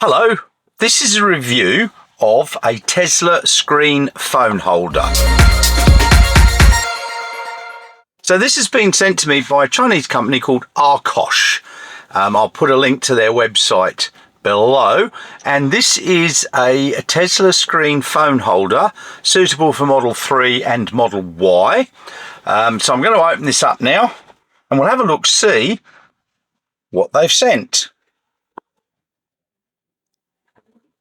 Hello, this is a review of a Tesla screen phone holder. So this has been sent to me by a Chinese company called Arcoche. I'll put a link to their website below. And this is a Tesla screen phone holder suitable for Model 3 and Model Y. So I'm going to open this up now and we'll have a look, see what they've sent.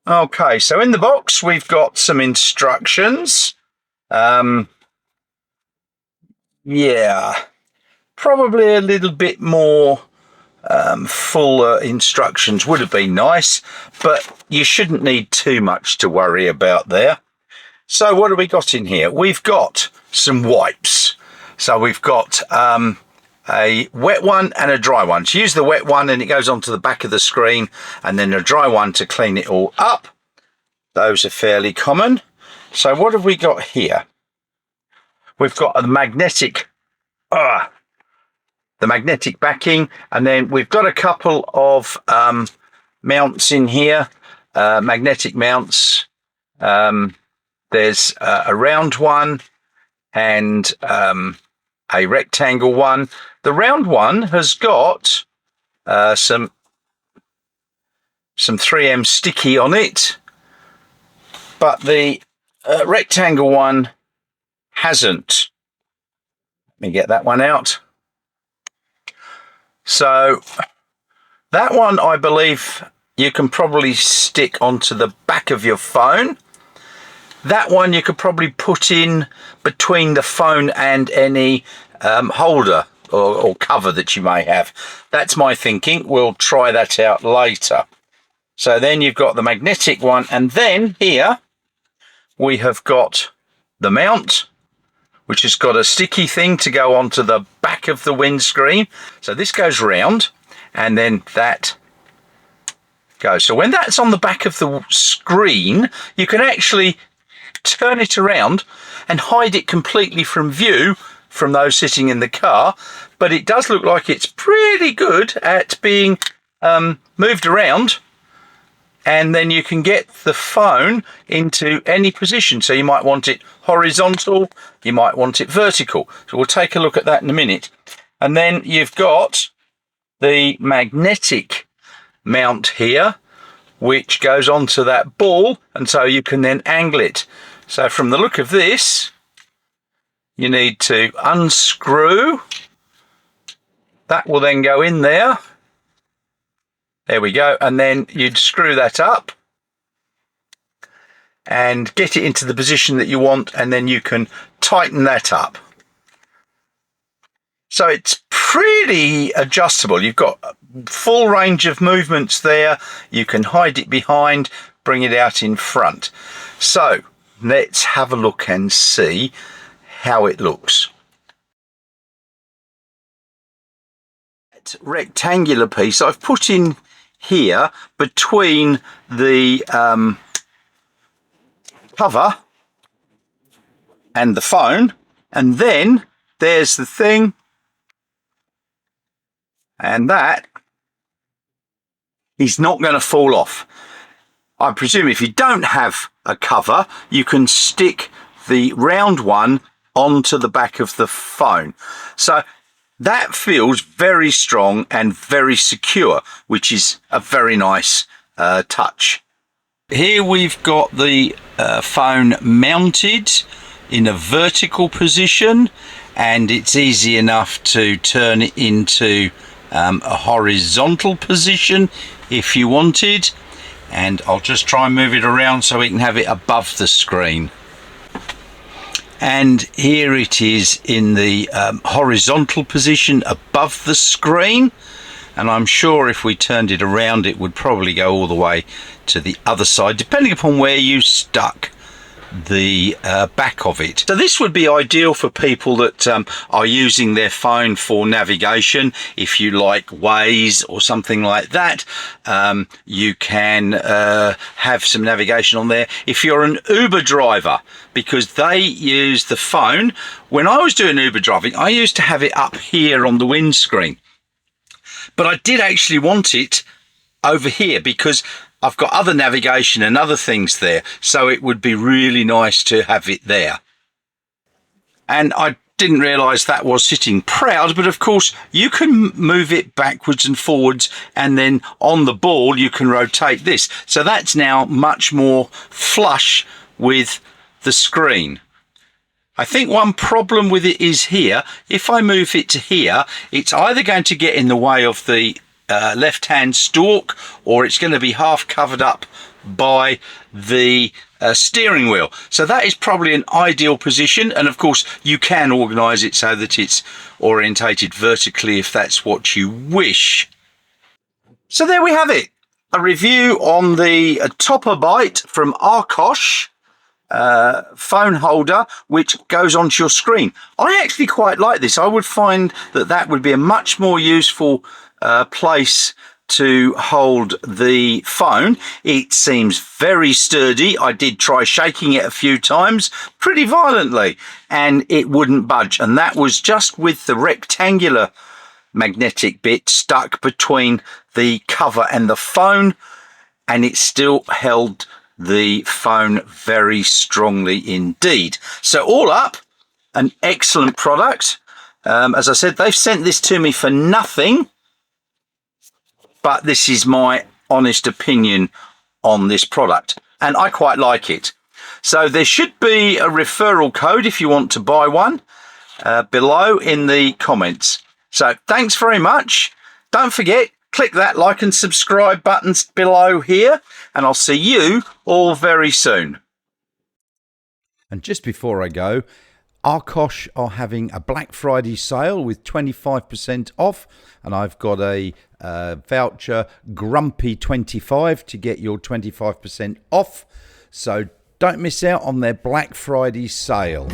Okay, so in the box we've got some instructions. Yeah, probably a little bit more fuller instructions would have been nice, but you shouldn't need too much to worry about there. So what have we got in here? We've got some wipes. So we've got a wet one and a dry one. To use the wet one and it goes onto the back of the screen, and then a dry one to clean it all up. Those are fairly common. So what have we got here? We've got the magnetic backing, and then we've got a couple of mounts in here, magnetic mounts. There's a round one and a rectangle one. The round one has got some 3M sticky on it, but the rectangle one hasn't. Let me get that one out. So that one, I believe you can probably stick onto the back of your phone. That one you could probably put in between the phone and any holder or cover that you may have. That's my thinking. We'll try that out later. So then you've got the magnetic one, and then here we have got the mount, which has got a sticky thing to go onto the back of the windscreen. So this goes round, and then that goes. So when that's on the back of the screen, you can actually turn it around and hide it completely from view from those sitting in the car. But it does look like it's pretty good at being moved around, and then you can get the phone into any position. So you might want it horizontal, you might want it vertical. So we'll take a look at that in a minute. And then you've got the magnetic mount here, which goes onto that ball, and so you can then angle it. So from the look of this, you need to unscrew. That will then go in there. There we go. And then you'd screw that up and get it into the position that you want, and then you can tighten that up. So it's pretty adjustable. You've got a full range of movements there. You can hide it behind, bring it out in front. So let's have a look and see how it looks. That rectangular piece I've put in here between the cover and the phone, and then there's the thing, and that is not going to fall off. I presume if you don't have a cover, you can stick the round one onto the back of the phone. So that feels very strong and very secure, which is a very nice touch. Here we've got the phone mounted in a vertical position, and it's easy enough to turn it into a horizontal position if you wanted. And I'll just try and move it around so we can have it above the screen. And here it is in the horizontal position above the screen. And I'm sure if we turned it around, it would probably go all the way to the other side, depending upon where you stuck the back of it. So this would be ideal for people that are using their phone for navigation. If you like Waze or something like that, you can have some navigation on there. If you're an Uber driver, because they use the phone. When I was doing Uber driving, I used to have it up here on the windscreen, but I did actually want it over here because I've got other navigation and other things there, so it would be really nice to have it there. And I didn't realise that was sitting proud, but of course you can move it backwards and forwards, and then on the ball you can rotate this. So that's now much more flush with the screen. I think one problem with it is here, if I move it to here, it's either going to get in the way of the left-hand stalk, or it's going to be half covered up by the steering wheel. So that is probably an ideal position, and of course you can organise it so that it's orientated vertically if that's what you wish. So there we have it, a review on the Topper Bite from Arcoche phone holder, which goes onto your screen. I actually quite like this. I would find that that would be a much more useful place to hold the phone. It seems very sturdy. I did try shaking it a few times pretty violently and it wouldn't budge, and that was just with the rectangular magnetic bit stuck between the cover and the phone, and it still held the phone very strongly indeed. So all up, an excellent product. As I said, they've sent this to me for nothing, but this is my honest opinion on this product, and I quite like it. So there should be a referral code if you want to buy one below in the comments. So thanks very much. Don't forget, click that like and subscribe buttons below here, and I'll see you all very soon. And just before I go, Arcoche are having a Black Friday sale with 25% off, and I've got a voucher Grumpy25 to get your 25% off. So don't miss out on their Black Friday sale.